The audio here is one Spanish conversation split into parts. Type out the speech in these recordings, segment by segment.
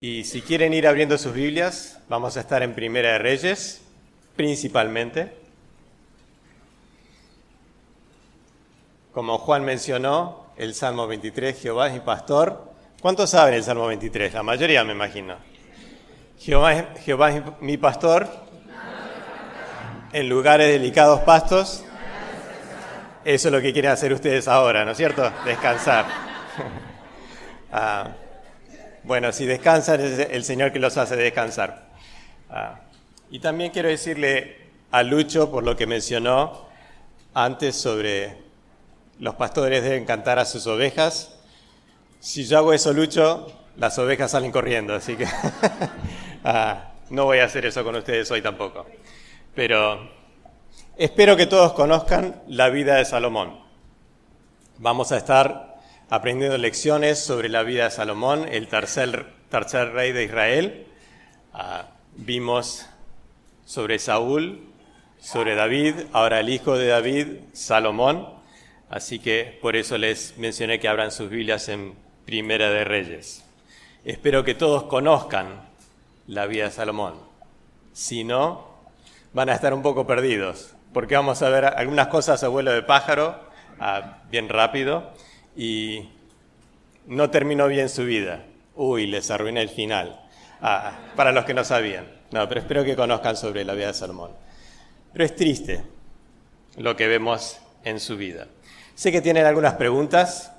Y si quieren ir abriendo sus Biblias, vamos a estar en Primera de Reyes, principalmente. Como Juan mencionó, el Salmo 23, Jehová es mi pastor. ¿Cuántos saben el Salmo 23? La mayoría, me imagino. Jehová es mi pastor, en lugares delicados pastos. Eso es lo que quieren hacer ustedes ahora, ¿no es cierto? Descansar. Bueno, si descansan, es el Señor que los hace descansar. Y también quiero decirle a Lucho, por lo que mencionó antes sobre los pastores deben cantar a sus ovejas. Si yo hago eso, Lucho, las ovejas salen corriendo, así que no voy a hacer eso con ustedes hoy tampoco. Pero espero que todos conozcan la vida de Salomón. Vamos a estar aprendiendo lecciones sobre la vida de Salomón, el tercer rey de Israel. Vimos sobre Saúl, sobre David, ahora el hijo de David, Salomón. Así que por eso les mencioné que abran sus Biblias en Primera de Reyes. Espero que todos conozcan la vida de Salomón. Si no, van a estar un poco perdidos, porque vamos a ver algunas cosas a vuelo de pájaro, bien rápido. Y no terminó bien su vida. Les arruiné el final. Para los que no sabían. No, pero espero que conozcan sobre la vida de Salomón. Pero es triste lo que vemos en su vida. Sé que tienen algunas preguntas,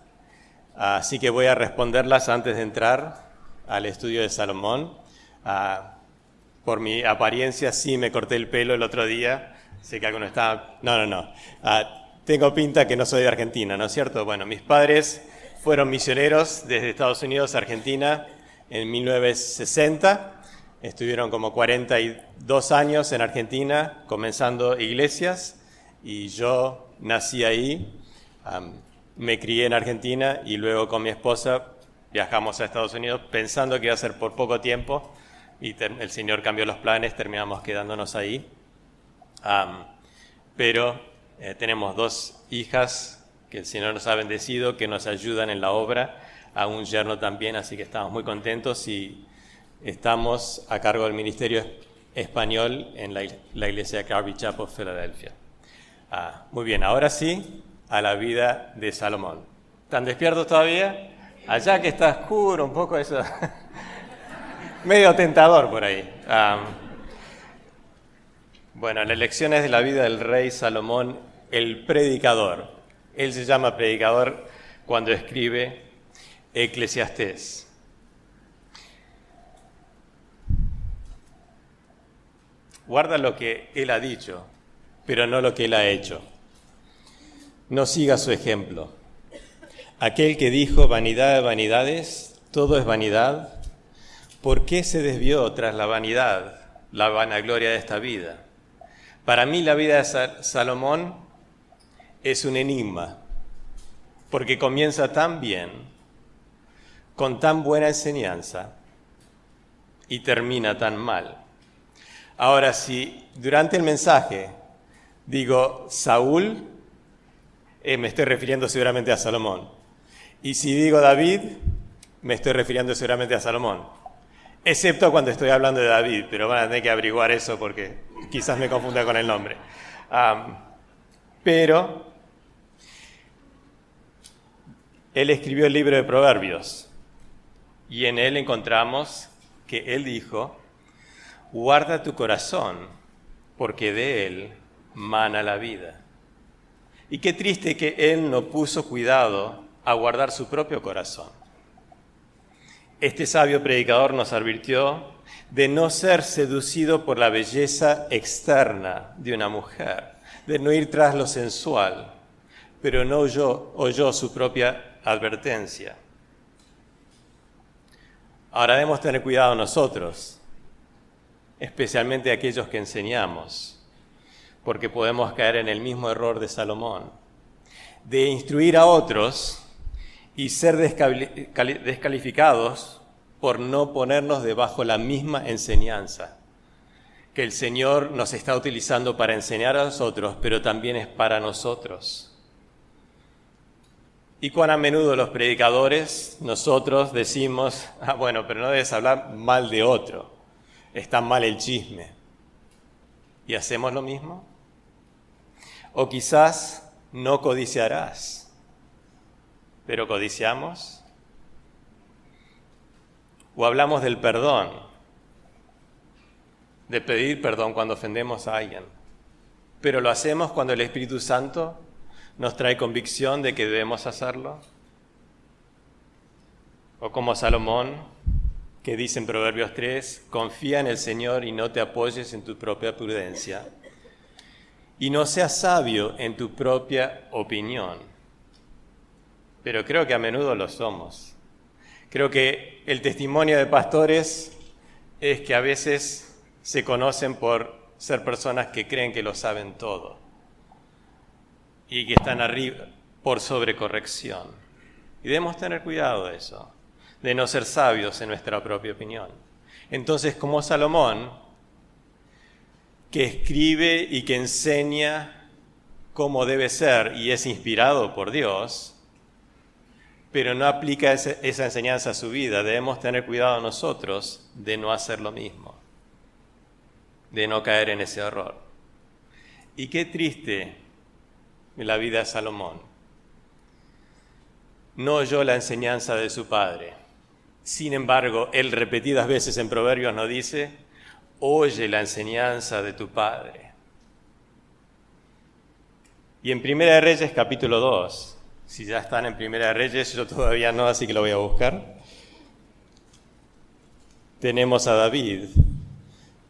así que voy a responderlas antes de entrar al estudio de Salomón. Por mi apariencia, sí me corté el pelo el otro día. Sé que algunos estaban... No. Tengo pinta que no soy de Argentina, ¿no es cierto? Bueno, mis padres fueron misioneros desde Estados Unidos a Argentina en 1960. Estuvieron como 42 años en Argentina comenzando iglesias y yo nací ahí, me crié en Argentina y luego con mi esposa viajamos a Estados Unidos pensando que iba a ser por poco tiempo y el Señor cambió los planes, terminamos quedándonos ahí. Pero tenemos 2 hijas que el Señor nos ha bendecido, que nos ayudan en la obra, a un yerno también, así que estamos muy contentos y estamos a cargo del ministerio español en la iglesia de Calvary Chapel, Filadelfia. Muy bien, ahora sí, a la vida de Salomón. ¿Están despiertos todavía? Allá que está oscuro, un poco eso, medio tentador por ahí. Bueno, las lecciones de la vida del rey Salomón, el predicador. Él se llama predicador cuando escribe Eclesiastés. Guarda lo que él ha dicho, pero no lo que él ha hecho. No siga su ejemplo. Aquel que dijo vanidad de vanidades, todo es vanidad, ¿por qué se desvió tras la vanidad, la vanagloria de esta vida? Para mí la vida de Salomón es un enigma, porque comienza tan bien, con tan buena enseñanza, y termina tan mal. Ahora, si durante el mensaje digo Saúl, me estoy refiriendo seguramente a Salomón. Y si digo David, me estoy refiriendo seguramente a Salomón. Excepto cuando estoy hablando de David, pero van a tener que averiguar eso porque quizás me confunda con el nombre. Pero él escribió el libro de Proverbios y en él encontramos que él dijo, guarda tu corazón porque de él mana la vida. Y qué triste que él no puso cuidado a guardar su propio corazón. Este sabio predicador nos advirtió de no ser seducido por la belleza externa de una mujer, de no ir tras lo sensual, pero no oyó su propia advertencia. Ahora debemos tener cuidado nosotros, especialmente aquellos que enseñamos, porque podemos caer en el mismo error de Salomón, de instruir a otros y ser descalificados por no ponernos debajo la misma enseñanza que el Señor nos está utilizando para enseñar a nosotros, pero también es para nosotros. Y cuán a menudo los predicadores, nosotros decimos, bueno, pero no debes hablar mal de otro, está mal el chisme. ¿Y hacemos lo mismo? O quizás no codiciarás, pero codiciamos. O hablamos del perdón, de pedir perdón cuando ofendemos a alguien, pero lo hacemos cuando el Espíritu Santo nos trae convicción de que debemos hacerlo. O como Salomón, que dice en Proverbios 3, confía en el Señor y no te apoyes en tu propia prudencia. Y no seas sabio en tu propia opinión. Pero creo que a menudo lo somos. Creo que el testimonio de pastores es que a veces se conocen por ser personas que creen que lo saben todo y que están arriba por sobrecorrección. Y debemos tener cuidado de eso, de no ser sabios en nuestra propia opinión. Entonces, como Salomón, que escribe y que enseña cómo debe ser y es inspirado por Dios, pero no aplica esa enseñanza a su vida, debemos tener cuidado nosotros de no hacer lo mismo, de no caer en ese error. Y qué triste la vida de Salomón. No oyó la enseñanza de su padre. Sin embargo, él repetidas veces en Proverbios nos dice, oye la enseñanza de tu padre. Y en Primera de Reyes, capítulo 2, si ya están en Primera de Reyes, yo todavía no, así que lo voy a buscar. Tenemos a David,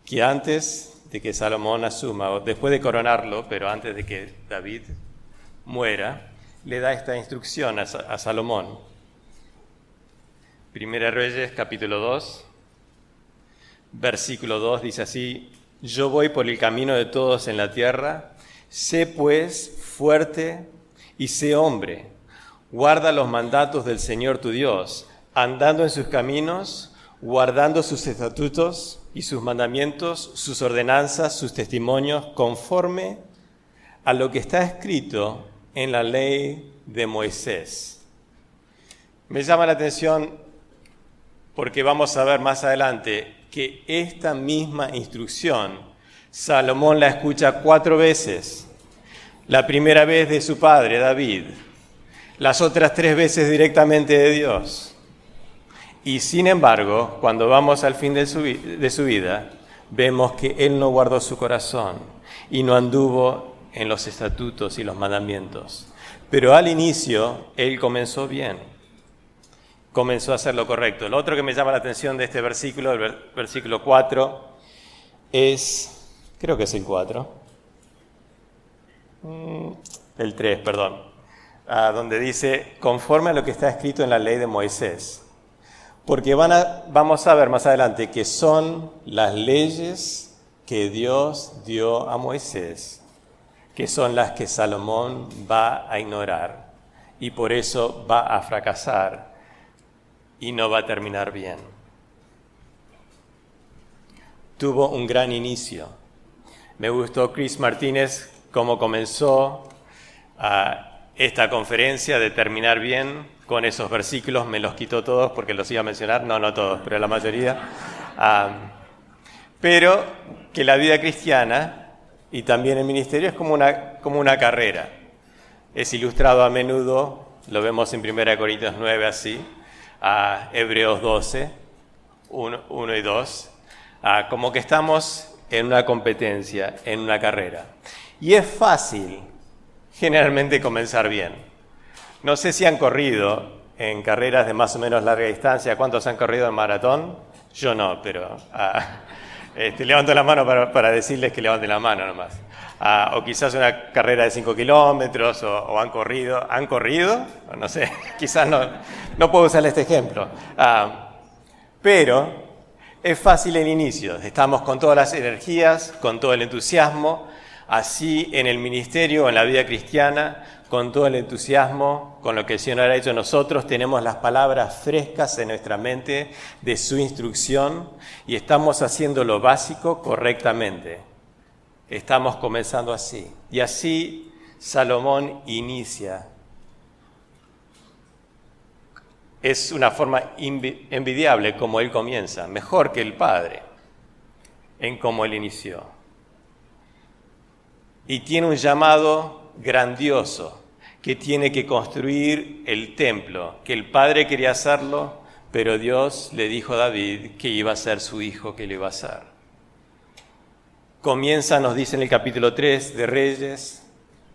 que antes de que Salomón asuma, o después de coronarlo, pero antes de que David muera, le da esta instrucción a Salomón. Primera de Reyes, capítulo 2, versículo 2, dice así, yo voy por el camino de todos en la tierra, sé pues fuerte y sé hombre, guarda los mandatos del Señor tu Dios, andando en sus caminos, guardando sus estatutos y sus mandamientos, sus ordenanzas, sus testimonios, conforme a lo que está escrito en la ley de Moisés. Me llama la atención porque vamos a ver más adelante que esta misma instrucción Salomón la escucha 4 veces. La primera vez de su padre, David. Las otras 3 veces directamente de Dios. Y sin embargo, cuando vamos al fin de su vida, vemos que él no guardó su corazón y no anduvo en los estatutos y los mandamientos. Pero al inicio, él comenzó bien. Comenzó a hacer lo correcto. Lo otro que me llama la atención de este versículo, el versículo 4, es, creo que es el 4, el 3, perdón, donde dice, conforme a lo que está escrito en la ley de Moisés. Porque vamos a ver más adelante que son las leyes que Dios dio a Moisés, que son las que Salomón va a ignorar y por eso va a fracasar y no va a terminar bien. Tuvo un gran inicio. Me gustó Chris Martínez cómo comenzó esta conferencia de terminar bien con esos versículos. Me los quitó todos porque los iba a mencionar, no todos, pero la mayoría. Pero que la vida cristiana y también el ministerio es como una carrera. Es ilustrado a menudo, lo vemos en 1 Corintios 9 así, Hebreos 12, 1 y 2, como que estamos en una competencia, en una carrera. Y es fácil generalmente comenzar bien. No sé si han corrido en carreras de más o menos larga distancia. ¿Cuántos han corrido en maratón? Yo no, pero levanto la mano para decirles que levanten la mano nomás. O quizás una carrera de 5 kilómetros o han corrido. ¿Han corrido? No sé, quizás no puedo usar este ejemplo. Pero es fácil el inicio. Estamos con todas las energías, con todo el entusiasmo. Así en el ministerio, en la vida cristiana, con todo el entusiasmo, con lo que el Señor ha hecho nosotros, tenemos las palabras frescas en nuestra mente de su instrucción y estamos haciendo lo básico correctamente. Estamos comenzando así. Y así Salomón inicia es una forma envidiable como él comienza, mejor que el Padre en cómo él inició. Y tiene un llamado grandioso, que tiene que construir el templo, que el Padre quería hacerlo, pero Dios le dijo a David que iba a ser su hijo que lo iba a hacer. Comienza, nos dice en el capítulo 3 de Reyes,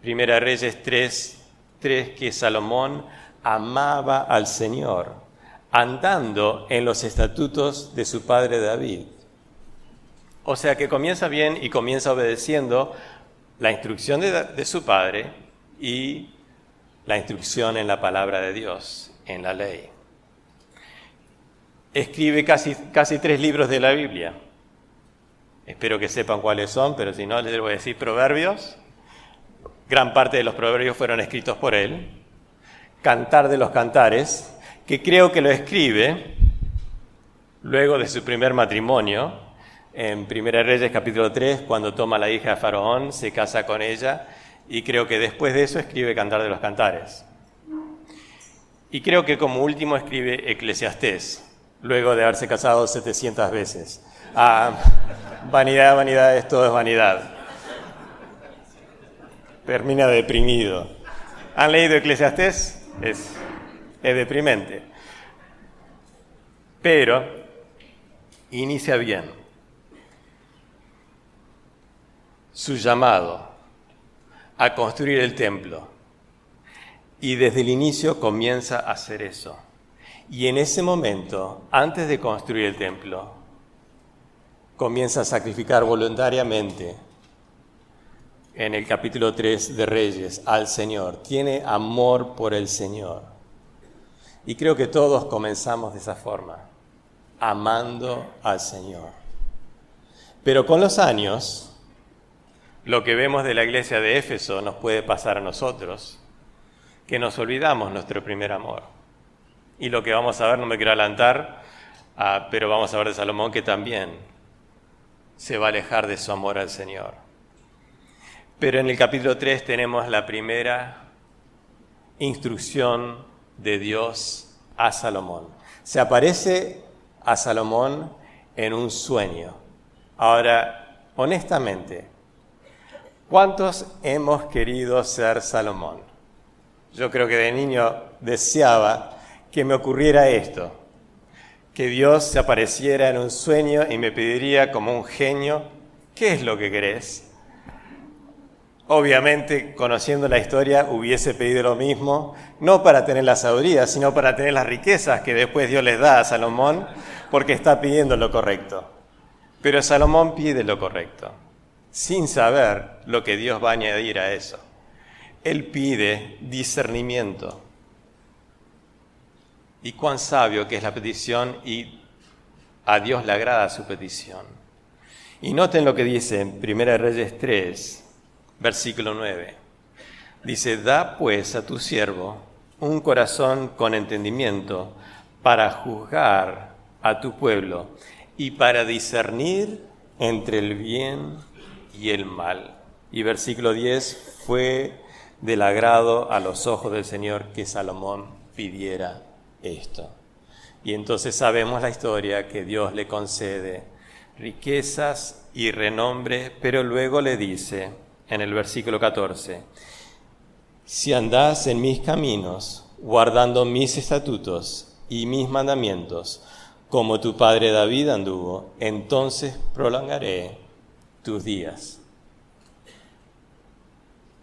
Primera Reyes 3, que Salomón amaba al Señor, andando en los estatutos de su padre David. O sea que comienza bien y comienza obedeciendo la instrucción de su padre y la instrucción en la palabra de Dios, en la ley. Escribe casi 3 libros de la Biblia. Espero que sepan cuáles son, pero si no les voy a decir Proverbios. Gran parte de los proverbios fueron escritos por él. Cantar de los Cantares, que creo que lo escribe luego de su primer matrimonio, en Primera Reyes capítulo 3, cuando toma a la hija de Faraón, se casa con ella, y creo que después de eso escribe Cantar de los Cantares. Y creo que como último escribe Eclesiastés, luego de haberse casado 700 veces. Vanidad, vanidad, todo es vanidad. Termina deprimido. ¿Han leído Eclesiastés? Es deprimente. Pero inicia bien. Su llamado a construir el templo. Y desde el inicio comienza a hacer eso. Y en ese momento, antes de construir el templo, comienza a sacrificar voluntariamente, en el capítulo 3 de Reyes, al Señor. Tiene amor por el Señor. Y creo que todos comenzamos de esa forma, amando al Señor. Pero con los años, lo que vemos de la iglesia de Éfeso nos puede pasar a nosotros, que nos olvidamos nuestro primer amor. Y lo que vamos a ver, no me quiero adelantar, pero vamos a ver de Salomón que también se va a alejar de su amor al Señor. Pero en el capítulo 3 tenemos la primera instrucción de Dios a Salomón. Se aparece a Salomón en un sueño. Ahora, honestamente, ¿cuántos hemos querido ser Salomón? Yo creo que de niño deseaba que me ocurriera esto, que Dios se apareciera en un sueño y me pediría como un genio, ¿qué es lo que querés? Obviamente, conociendo la historia, hubiese pedido lo mismo, no para tener la sabiduría, sino para tener las riquezas que después Dios les da a Salomón, porque está pidiendo lo correcto. Pero Salomón pide lo correcto, sin saber lo que Dios va a añadir a eso. Él pide discernimiento. Y cuán sabio que es la petición, y a Dios le agrada su petición. Y noten lo que dice en 1 Reyes 3, versículo 9. Dice, da pues a tu siervo un corazón con entendimiento para juzgar a tu pueblo y para discernir entre el bien y el mal. Y versículo 10, fue del agrado a los ojos del Señor que Salomón pidiera esto. Y entonces sabemos la historia, que Dios le concede riquezas y renombre, pero luego le dice en el versículo 14, si andás en mis caminos, guardando mis estatutos y mis mandamientos, como tu padre David anduvo, entonces prolongaré tus días.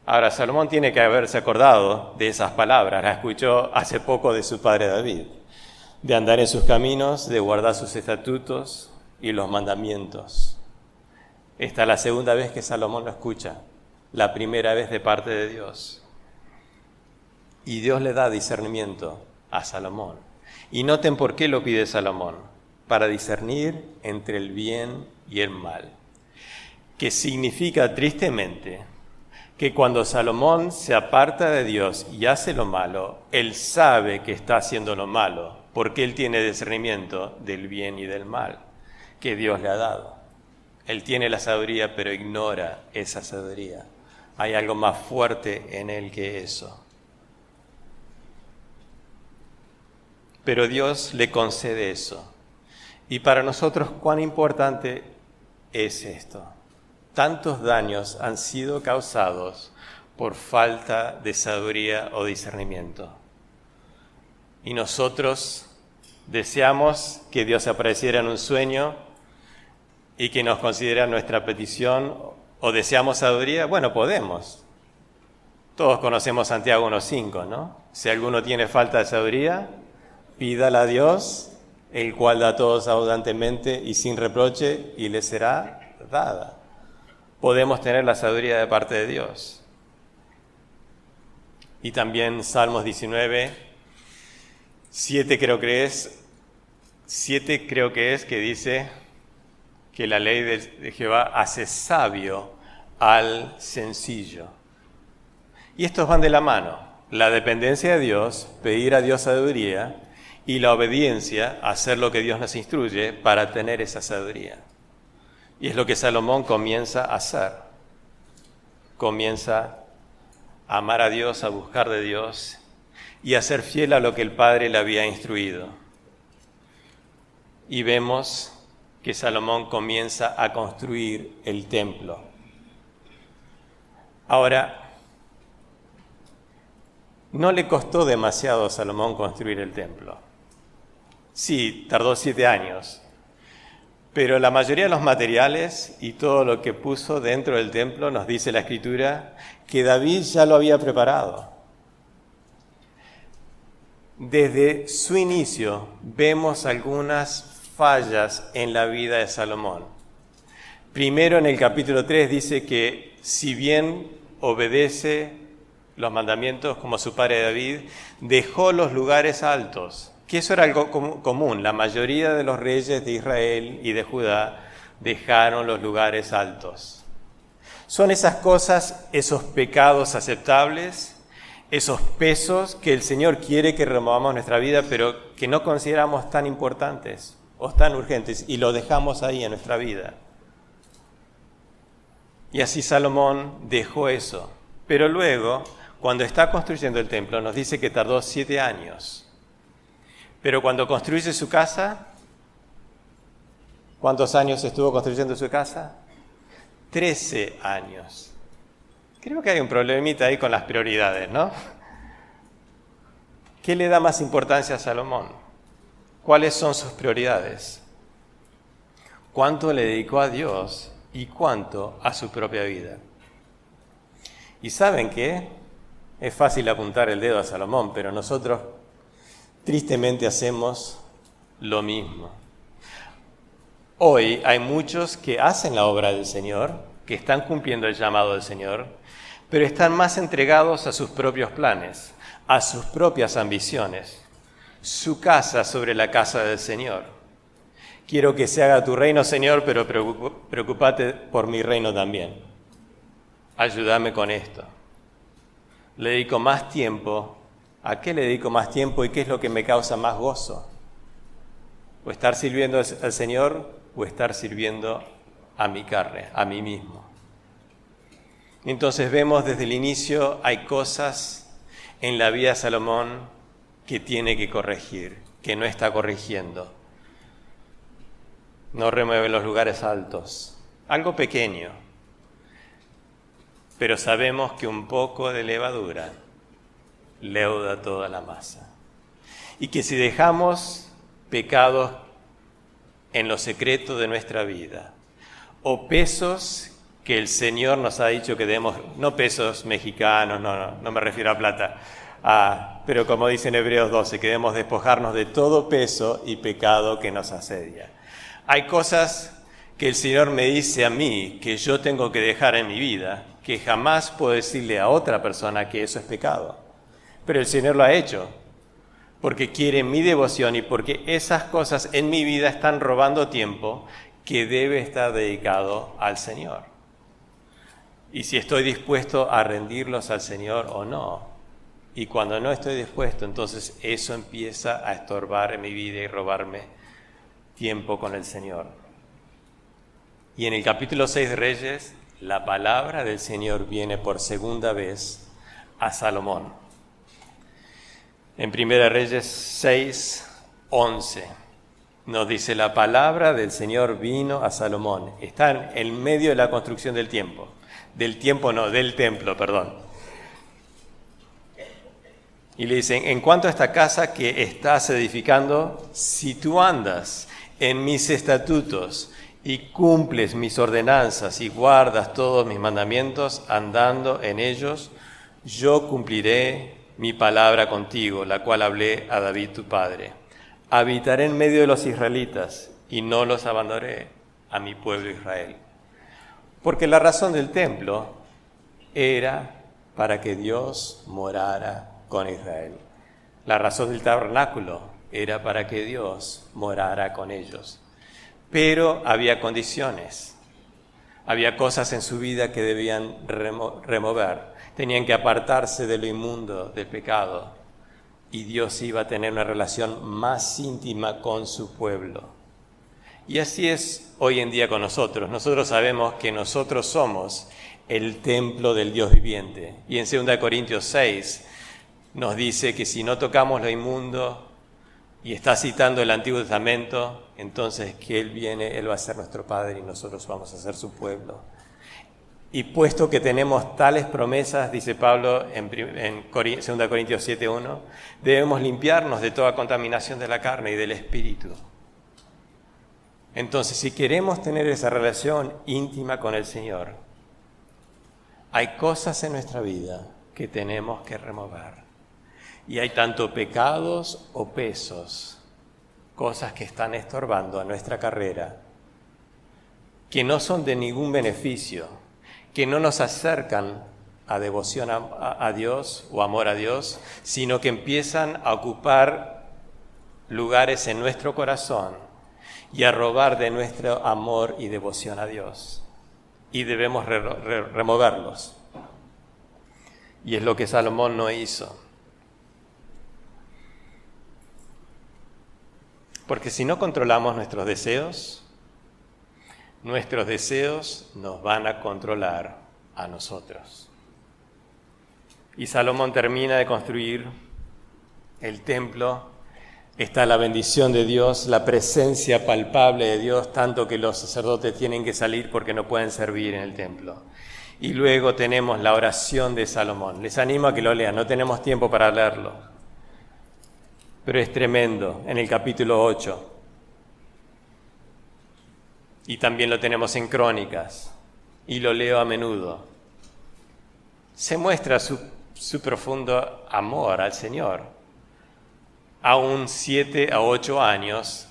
Ahora, Salomón tiene que haberse acordado de esas palabras, las escuchó hace poco de su padre David, de andar en sus caminos, de guardar sus estatutos y los mandamientos. Esta es la segunda vez que Salomón lo escucha, la primera vez de parte de Dios. Y Dios le da discernimiento a Salomón. Y noten por qué lo pide Salomón, para discernir entre el bien y el mal. Que significa tristemente que cuando Salomón se aparta de Dios y hace lo malo, él sabe que está haciendo lo malo, porque él tiene discernimiento del bien y del mal que Dios le ha dado. Él tiene la sabiduría, pero ignora esa sabiduría. Hay algo más fuerte en él que eso. pero Dios le concede eso. Y para nosotros, ¿cuán importante es esto? Tantos daños han sido causados por falta de sabiduría o discernimiento. Y nosotros deseamos que Dios apareciera en un sueño y que nos considere nuestra petición, o deseamos sabiduría. Bueno, podemos. Todos conocemos Santiago 1:5, ¿no? Si alguno tiene falta de sabiduría, pídala a Dios, el cual da a todos abundantemente y sin reproche, y le será dada. Podemos tener la sabiduría de parte de Dios. Y también Salmos 19, 7 creo que es, que dice que la ley de Jehová hace sabio al sencillo. Y estos van de la mano: la dependencia de Dios, pedir a Dios sabiduría, y la obediencia, hacer lo que Dios nos instruye para tener esa sabiduría. Y es lo que Salomón comienza a hacer. Comienza a amar a Dios, a buscar de Dios y a ser fiel a lo que el Padre le había instruido. Y vemos que Salomón comienza a construir el templo. Ahora, no le costó demasiado a Salomón construir el templo. Sí, tardó 7 años, pero la mayoría de los materiales y todo lo que puso dentro del templo, nos dice la Escritura, que David ya lo había preparado. Desde su inicio vemos algunas fallas en la vida de Salomón. Primero, en el capítulo 3 dice que si bien obedece los mandamientos como su padre David, dejó los lugares altos, que eso era algo común. La mayoría de los reyes de Israel y de Judá dejaron los lugares altos. Son esas cosas, esos pecados aceptables, esos pesos que el Señor quiere que removamos en nuestra vida, pero que no consideramos tan importantes o tan urgentes, y lo dejamos ahí en nuestra vida. Y así Salomón dejó eso. Pero luego, cuando está construyendo el templo, nos dice que tardó 7 años. Pero cuando construye su casa, ¿cuántos años estuvo construyendo su casa? 13 años. Creo que hay un problemita ahí con las prioridades, ¿no? ¿Qué le da más importancia a Salomón? ¿Cuáles son sus prioridades? ¿Cuánto le dedicó a Dios y cuánto a su propia vida? ¿Y saben qué? Es fácil apuntar el dedo a Salomón, pero nosotros tristemente hacemos lo mismo. Hoy hay muchos que hacen la obra del Señor, que están cumpliendo el llamado del Señor, pero están más entregados a sus propios planes, a sus propias ambiciones, su casa sobre la casa del Señor. Quiero que se haga tu reino, Señor, pero preocúpate por mi reino también. Ayúdame con esto. Le dedico más tiempo. ¿A qué le dedico más tiempo y qué es lo que me causa más gozo? ¿O estar sirviendo al Señor o estar sirviendo a mi carne, a mí mismo? Entonces vemos desde el inicio, hay cosas en la vida de Salomón que tiene que corregir, que no está corrigiendo. No remueve los lugares altos. Algo pequeño. Pero sabemos que un poco de levadura leuda toda la masa. Y que si dejamos pecados en lo secreto de nuestra vida, o pesos que el Señor nos ha dicho que debemos, no pesos mexicanos, no me refiero a plata, pero como dice en Hebreos 12, que debemos despojarnos de todo peso y pecado que nos asedia. Hay cosas que el Señor me dice a mí que yo tengo que dejar en mi vida, que jamás puedo decirle a otra persona que eso es pecado. Pero el Señor lo ha hecho, porque quiere mi devoción y porque esas cosas en mi vida están robando tiempo que debe estar dedicado al Señor. Y si estoy dispuesto a rendirlos al Señor o no. Y cuando no estoy dispuesto, entonces eso empieza a estorbar en mi vida y robarme tiempo con el Señor. Y en el capítulo 6 de Reyes, la palabra del Señor viene por segunda vez a Salomón. En 1 Reyes 6, 11 nos dice: la palabra del Señor vino a Salomón. Está en medio de la construcción del templo. Del templo, perdón. Y le dicen: en cuanto a esta casa que estás edificando, si tú andas en mis estatutos y cumples mis ordenanzas y guardas todos mis mandamientos, andando en ellos, yo cumpliré mi palabra contigo, la cual hablé a David tu padre. Habitaré en medio de los israelitas y no los abandonaré a mi pueblo Israel. Porque la razón del templo era para que Dios morara con Israel. La razón del tabernáculo era para que Dios morara con ellos. Pero había condiciones. Había cosas en su vida que debían remover. Tenían que apartarse de lo inmundo, del pecado. Y Dios iba a tener una relación más íntima con su pueblo. Y así es hoy en día con nosotros. Nosotros sabemos que nosotros somos el templo del Dios viviente. Y en 2 Corintios 6 nos dice que si no tocamos lo inmundo, y está citando el Antiguo Testamento, entonces que Él viene, Él va a ser nuestro Padre y nosotros vamos a ser su pueblo. Y puesto que tenemos tales promesas, dice Pablo en 2 Corintios 7:1, debemos limpiarnos de toda contaminación de la carne y del espíritu. Entonces, si queremos tener esa relación íntima con el Señor, hay cosas en nuestra vida que tenemos que remover. Y hay tanto pecados o pesos, cosas que están estorbando a nuestra carrera, que no son de ningún beneficio, que no nos acercan a devoción a Dios o amor a Dios, sino que empiezan a ocupar lugares en nuestro corazón y a robar de nuestro amor y devoción a Dios. Y debemos removerlos. Y es lo que Salomón no hizo. Porque si no controlamos nuestros deseos nos van a controlar a nosotros. Y Salomón termina de construir el templo. Está la bendición de Dios, la presencia palpable de Dios, tanto que los sacerdotes tienen que salir porque no pueden servir en el templo. Y luego tenemos la oración de Salomón. Les animo a que lo lean, no tenemos tiempo para leerlo. Pero es tremendo, en el capítulo 8. Y también lo tenemos en Crónicas, y lo leo a menudo. Se muestra su profundo amor al Señor. Aún 7 a 8 años,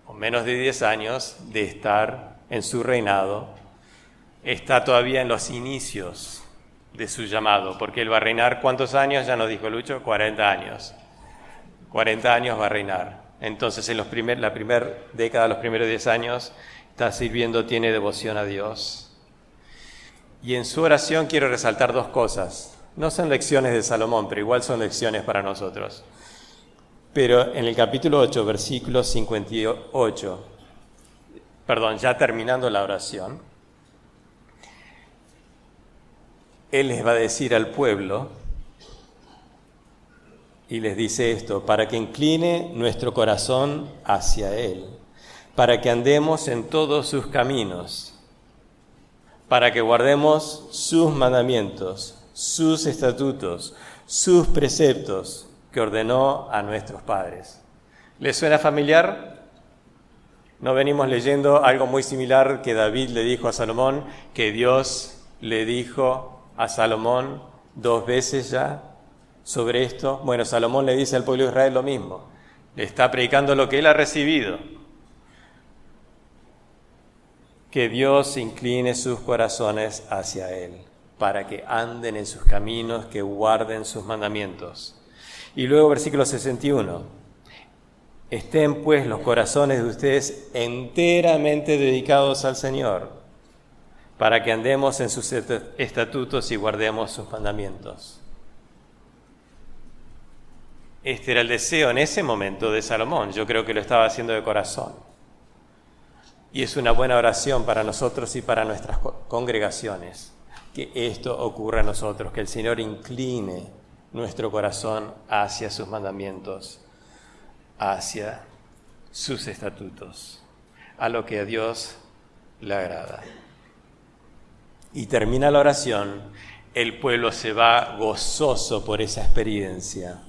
o menos de 10 años, de estar en su reinado, está todavía en los inicios de su llamado, porque él va a reinar, ¿cuántos años? Ya nos dijo Lucho, 40 años. 40 años va a reinar. Entonces, en la primera década, los primeros 10 años, está sirviendo, tiene devoción a Dios. Y en su oración quiero resaltar 2 cosas. No son lecciones de Salomón, pero igual son lecciones para nosotros. Pero en el capítulo 8, versículo 58, ya terminando la oración, él les va a decir al pueblo, y les dice esto: para que incline nuestro corazón hacia Él, para que andemos en todos sus caminos, para que guardemos sus mandamientos, sus estatutos, sus preceptos que ordenó a nuestros padres. ¿Les suena familiar? ¿No venimos leyendo algo muy similar que David le dijo a Salomón, que Dios le dijo a Salomón 2 veces ya sobre esto? Bueno, Salomón le dice al pueblo de Israel lo mismo. Le está predicando lo que él ha recibido. Que Dios incline sus corazones hacia Él, para que anden en sus caminos, que guarden sus mandamientos. Y luego versículo 61. Estén pues los corazones de ustedes enteramente dedicados al Señor, para que andemos en sus estatutos y guardemos sus mandamientos. Este era el deseo en ese momento de Salomón. Yo creo que lo estaba haciendo de corazón. Y es una buena oración para nosotros y para nuestras congregaciones, que esto ocurra a nosotros, que el Señor incline nuestro corazón hacia sus mandamientos, hacia sus estatutos, a lo que a Dios le agrada. Y termina la oración, el pueblo se va gozoso por esa experiencia.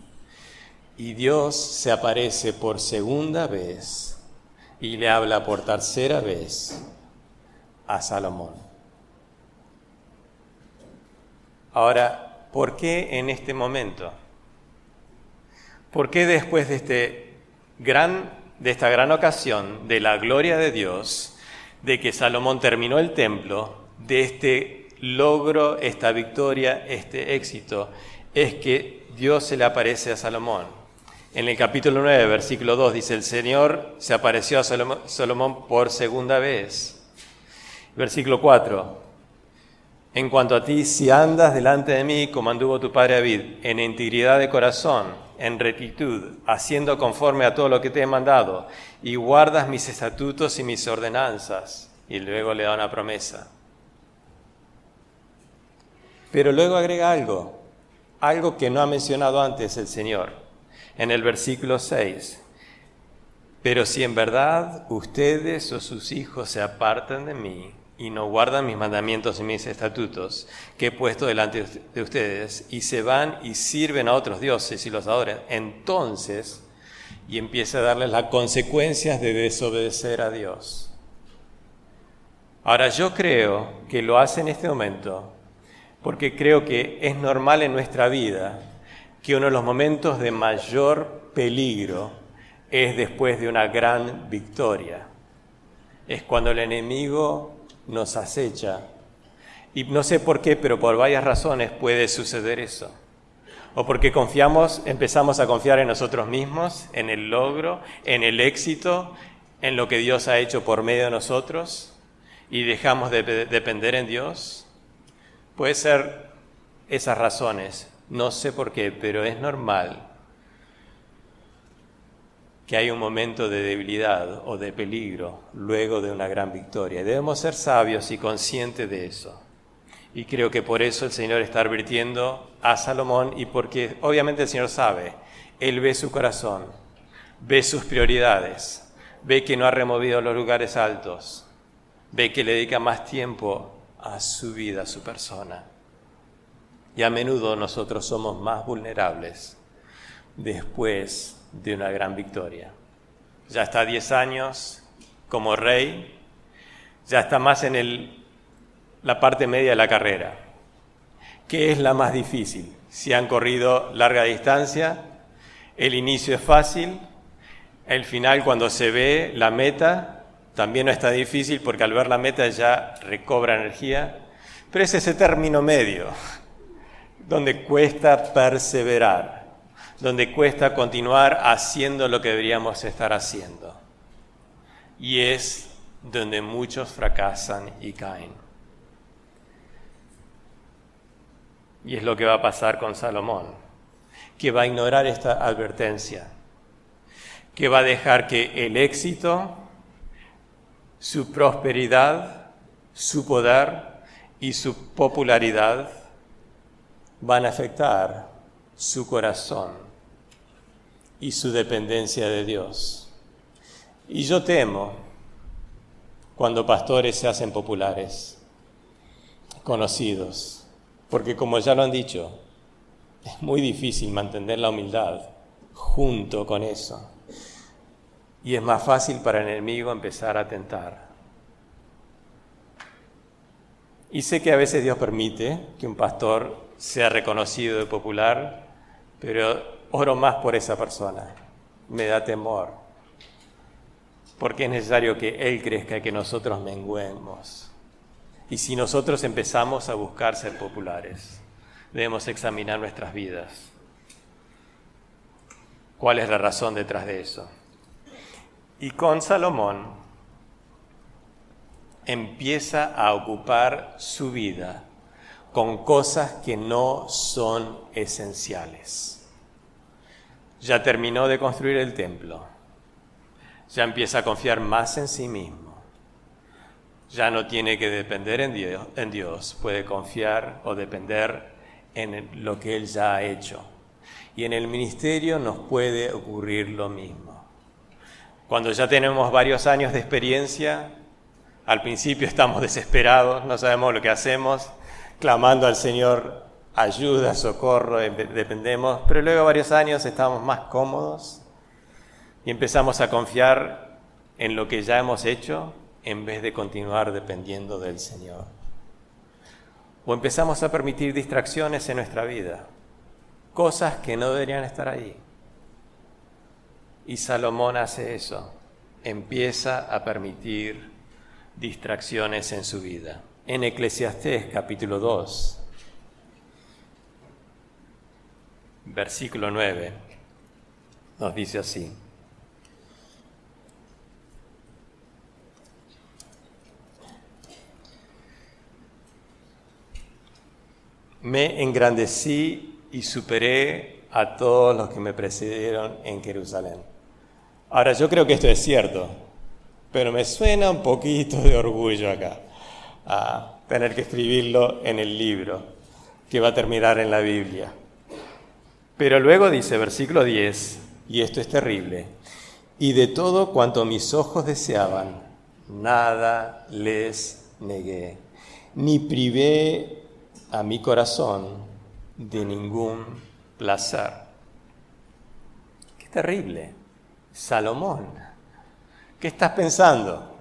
Y Dios se aparece por segunda vez y le habla por tercera vez a Salomón. Ahora, ¿por qué en este momento? ¿Por qué después de esta gran ocasión de la gloria de Dios, de que Salomón terminó el templo, de este logro, esta victoria, este éxito, es que Dios se le aparece a Salomón? En el capítulo 9, versículo 2, dice, el Señor se apareció a Salomón por segunda vez. Versículo 4, en cuanto a ti, si andas delante de mí como anduvo tu padre David, en integridad de corazón, en rectitud, haciendo conforme a todo lo que te he mandado, y guardas mis estatutos y mis ordenanzas. Y luego le da una promesa. Pero luego agrega algo que no ha mencionado antes el Señor. En el versículo 6, pero si en verdad ustedes o sus hijos se apartan de mí y no guardan mis mandamientos y mis estatutos que he puesto delante de ustedes y se van y sirven a otros dioses y los adoran, entonces, y empieza a darles las consecuencias de desobedecer a Dios. Ahora yo creo que lo hace en este momento porque creo que es normal en nuestra vida que uno de los momentos de mayor peligro es después de una gran victoria. Es cuando el enemigo nos acecha. Y no sé por qué, pero por varias razones puede suceder eso. O porque empezamos a confiar en nosotros mismos, en el logro, en el éxito, en lo que Dios ha hecho por medio de nosotros, y dejamos de depender en Dios. Puede ser esas razones. No sé por qué, pero es normal que hay un momento de debilidad o de peligro luego de una gran victoria. Debemos ser sabios y conscientes de eso. Y creo que por eso el Señor está advirtiendo a Salomón, y porque obviamente el Señor sabe, Él ve su corazón, ve sus prioridades, ve que no ha removido los lugares altos, ve que le dedica más tiempo a su vida, a su persona. Y a menudo nosotros somos más vulnerables después de una gran victoria. Ya está 10 años como rey, ya está más en la parte media de la carrera. ¿Qué es la más difícil? Si han corrido larga distancia, el inicio es fácil, el final cuando se ve la meta también no está difícil porque al ver la meta ya recobra energía, pero es ese término medio donde cuesta perseverar, donde cuesta continuar haciendo lo que deberíamos estar haciendo. Y es donde muchos fracasan y caen. Y es lo que va a pasar con Salomón, que va a ignorar esta advertencia, que va a dejar que el éxito, su prosperidad, su poder y su popularidad van a afectar su corazón y su dependencia de Dios. Y yo temo cuando pastores se hacen populares, conocidos, porque como ya lo han dicho, es muy difícil mantener la humildad junto con eso. Y es más fácil para el enemigo empezar a tentar. Y sé que a veces Dios permite que un pastor sea reconocido y popular, pero oro más por esa persona. Me da temor, porque es necesario que Él crezca y que nosotros menguemos. Y si nosotros empezamos a buscar ser populares, debemos examinar nuestras vidas. ¿Cuál es la razón detrás de eso? Y con Salomón empieza a ocupar su vida con cosas que no son esenciales. Ya terminó de construir el templo, ya empieza a confiar más en sí mismo, ya no tiene que depender en Dios, puede confiar o depender en lo que Él ya ha hecho. Y en el ministerio nos puede ocurrir lo mismo. Cuando ya tenemos varios años de experiencia, al principio estamos desesperados, no sabemos lo que hacemos, clamando al Señor ayuda, socorro, dependemos, pero luego de varios años estamos más cómodos y empezamos a confiar en lo que ya hemos hecho en vez de continuar dependiendo del Señor. O empezamos a permitir distracciones en nuestra vida, cosas que no deberían estar ahí. Y Salomón hace eso, empieza a permitir distracciones en su vida. En Eclesiastés capítulo 2, versículo 9, nos dice así: me engrandecí y superé a todos los que me precedieron en Jerusalén. Ahora, yo creo que esto es cierto, pero me suena un poquito de orgullo acá, a tener que escribirlo en el libro que va a terminar en la Biblia. Pero luego dice, versículo 10, y esto es terrible: y de todo cuanto mis ojos deseaban, nada les negué, ni privé a mi corazón de ningún placer. Qué terrible. Salomón, ¿qué estás pensando?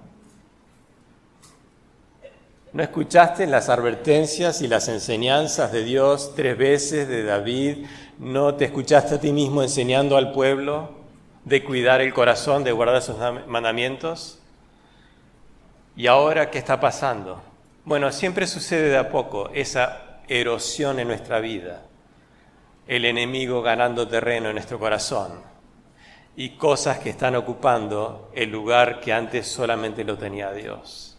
¿No escuchaste las advertencias y las enseñanzas de Dios 3 veces de David? ¿No te escuchaste a ti mismo enseñando al pueblo de cuidar el corazón, de guardar sus mandamientos? ¿Y ahora qué está pasando? Bueno, siempre sucede de a poco esa erosión en nuestra vida, el enemigo ganando terreno en nuestro corazón y cosas que están ocupando el lugar que antes solamente lo tenía Dios.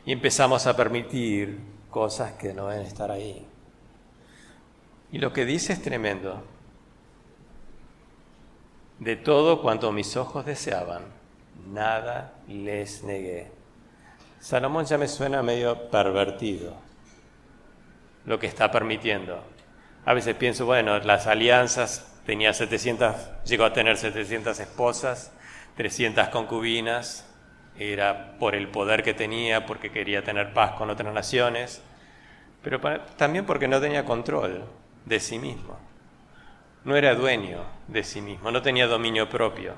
Y empezamos a permitir cosas que no deben estar ahí. Y lo que dice es tremendo. De todo cuanto mis ojos deseaban, nada les negué. Salomón ya me suena medio pervertido lo que está permitiendo. A veces pienso, bueno, las alianzas, llegó a tener 700 esposas, 300 concubinas, era por el poder que tenía, porque quería tener paz con otras naciones, pero también porque no tenía control de sí mismo. No era dueño de sí mismo, no tenía dominio propio.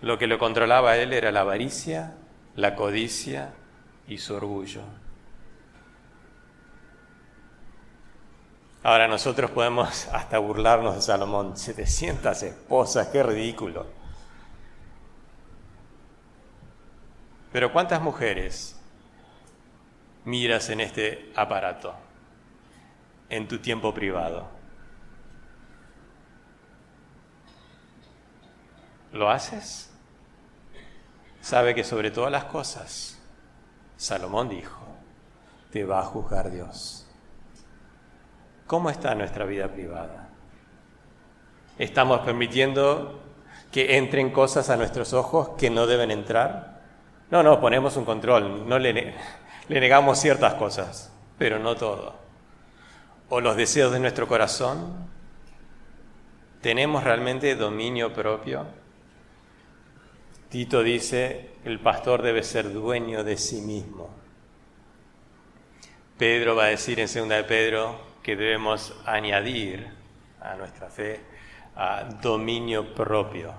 Lo que lo controlaba a él era la avaricia, la codicia y su orgullo. Ahora nosotros podemos hasta burlarnos de Salomón, 700 esposas, qué ridículo. Pero ¿cuántas mujeres miras en este aparato, en tu tiempo privado? ¿Lo haces? Sabe que sobre todas las cosas, Salomón dijo, te va a juzgar Dios. ¿Cómo está nuestra vida privada? ¿Estamos permitiendo que entren cosas a nuestros ojos que no deben entrar? No, ponemos un control, no le negamos ciertas cosas, pero no todo. ¿O los deseos de nuestro corazón? ¿Tenemos realmente dominio propio? Tito dice, el pastor debe ser dueño de sí mismo. Pedro va a decir en 2 de Pedro que debemos añadir a nuestra fe a dominio propio.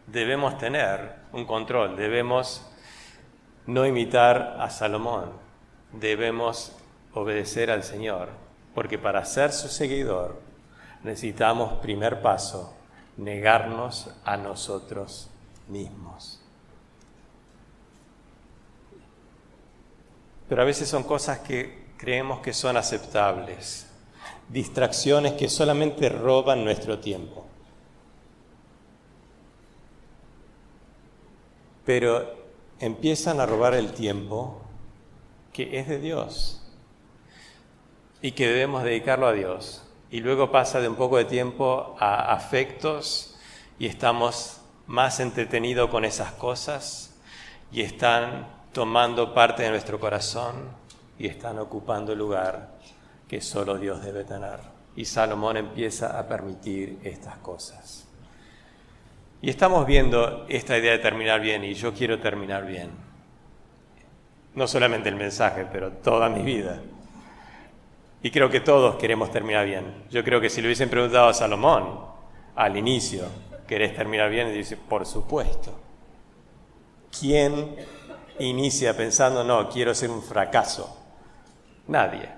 Debemos tener un control, debemos no imitar a Salomón, debemos obedecer al Señor, porque para ser su seguidor necesitamos, primer paso, negarnos a nosotros mismos. Pero a veces son cosas que creemos que son aceptables, distracciones que solamente roban nuestro tiempo. Pero empiezan a robar el tiempo que es de Dios y que debemos dedicarlo a Dios. Y luego pasa de un poco de tiempo a afectos y estamos más entretenidos con esas cosas y están tomando parte de nuestro corazón y están ocupando el lugar que solo Dios debe tener. Y Salomón empieza a permitir estas cosas. Y estamos viendo esta idea de terminar bien, y yo quiero terminar bien. No solamente el mensaje, pero toda mi vida. Y creo que todos queremos terminar bien. Yo creo que si le hubiesen preguntado a Salomón al inicio, ¿querés terminar bien? Y dice, por supuesto. ¿Quién inicia pensando, no, quiero ser un fracaso? Nadie.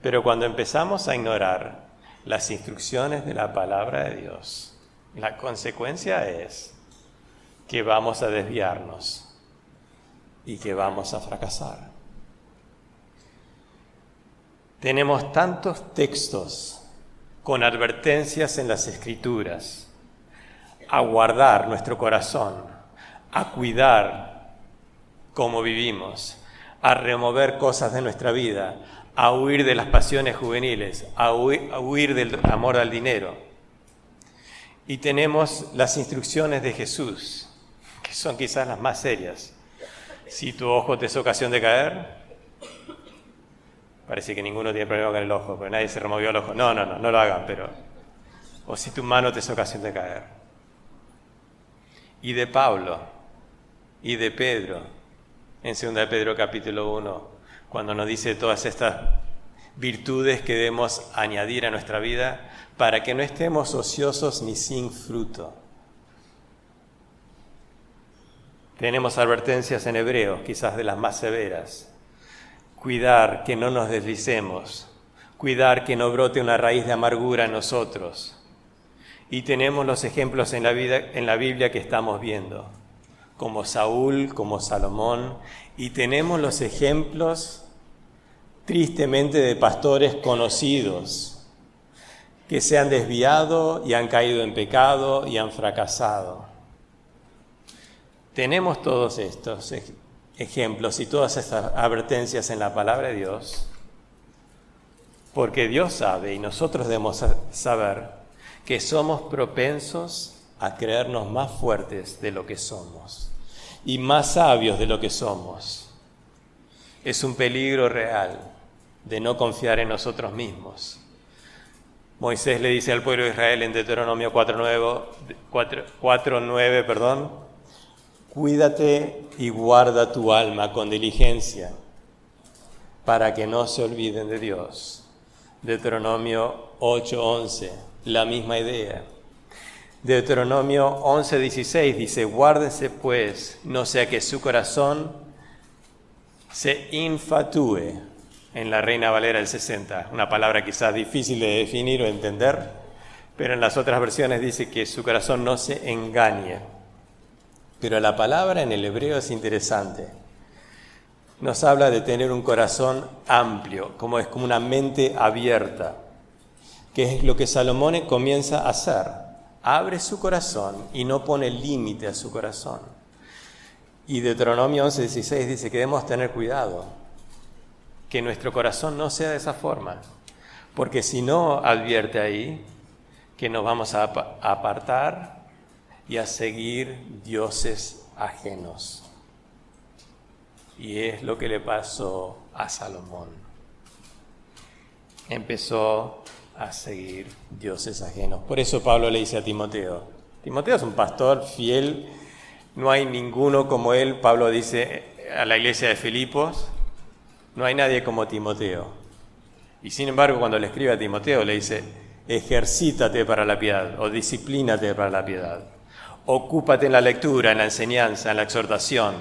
Pero cuando empezamos a ignorar las instrucciones de la palabra de Dios, la consecuencia es que vamos a desviarnos y que vamos a fracasar. Tenemos tantos textos con advertencias en las Escrituras a guardar nuestro corazón, a cuidar cómo vivimos, a remover cosas de nuestra vida, a huir de las pasiones juveniles, a huir del amor al dinero. Y tenemos las instrucciones de Jesús, que son quizás las más serias. Si tu ojo te es ocasión de caer, parece que ninguno tiene problema con el ojo, porque nadie se removió el ojo. No lo hagan, pero... O si tu mano te es ocasión de caer. Y de Pablo, y de Pedro, en 2 de Pedro capítulo 1, cuando nos dice todas estas virtudes que debemos añadir a nuestra vida para que no estemos ociosos ni sin fruto. Tenemos advertencias en Hebreos, quizás de las más severas. Cuidar que no nos deslicemos, cuidar que no brote una raíz de amargura en nosotros. Y tenemos los ejemplos en la Biblia que estamos viendo, como Saúl, como Salomón, y tenemos los ejemplos tristemente de pastores conocidos que se han desviado y han caído en pecado y han fracasado. Tenemos todos estos ejemplos y todas estas advertencias en la palabra de Dios, porque Dios sabe y nosotros debemos saber que somos propensos a creernos más fuertes de lo que somos y más sabios de lo que somos. Es un peligro real de no confiar en nosotros mismos. Moisés le dice al pueblo de Israel en Deuteronomio 4:9, cuídate y guarda tu alma con diligencia para que no se olviden de Dios. Deuteronomio 8:11, la misma idea. Deuteronomio 11:16 dice, guárdese pues, no sea que su corazón se infatúe, en la Reina Valera del 60, una palabra quizás difícil de definir o entender, pero en las otras versiones dice que su corazón no se engañe. Pero la palabra en el hebreo es interesante. Nos habla de tener un corazón amplio, como una mente abierta, que es lo que Salomón comienza a hacer. Abre su corazón y no pone límite a su corazón. Y Deuteronomio 11:16 dice que debemos tener cuidado, que nuestro corazón no sea de esa forma, porque si no advierte ahí que nos vamos a apartar y a seguir dioses ajenos. Y es lo que le pasó a Salomón. Empezó a seguir dioses ajenos. Por eso Pablo le dice a Timoteo, Timoteo es un pastor fiel, no hay ninguno como él. Pablo dice a la iglesia de Filipos, no hay nadie como Timoteo. Y sin embargo, cuando le escribe a Timoteo, le dice, ejercítate para la piedad, o disciplínate para la piedad. Ocúpate en la lectura, en la enseñanza, en la exhortación.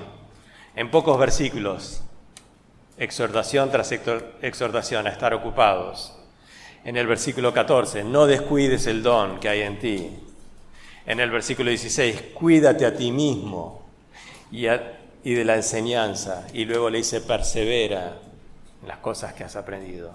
En pocos versículos, exhortación tras exhortación, a estar ocupados. En el versículo 14, no descuides el don que hay en ti. En el versículo 16, cuídate a ti mismo y de la enseñanza. Y luego le dice, persevera en las cosas que has aprendido.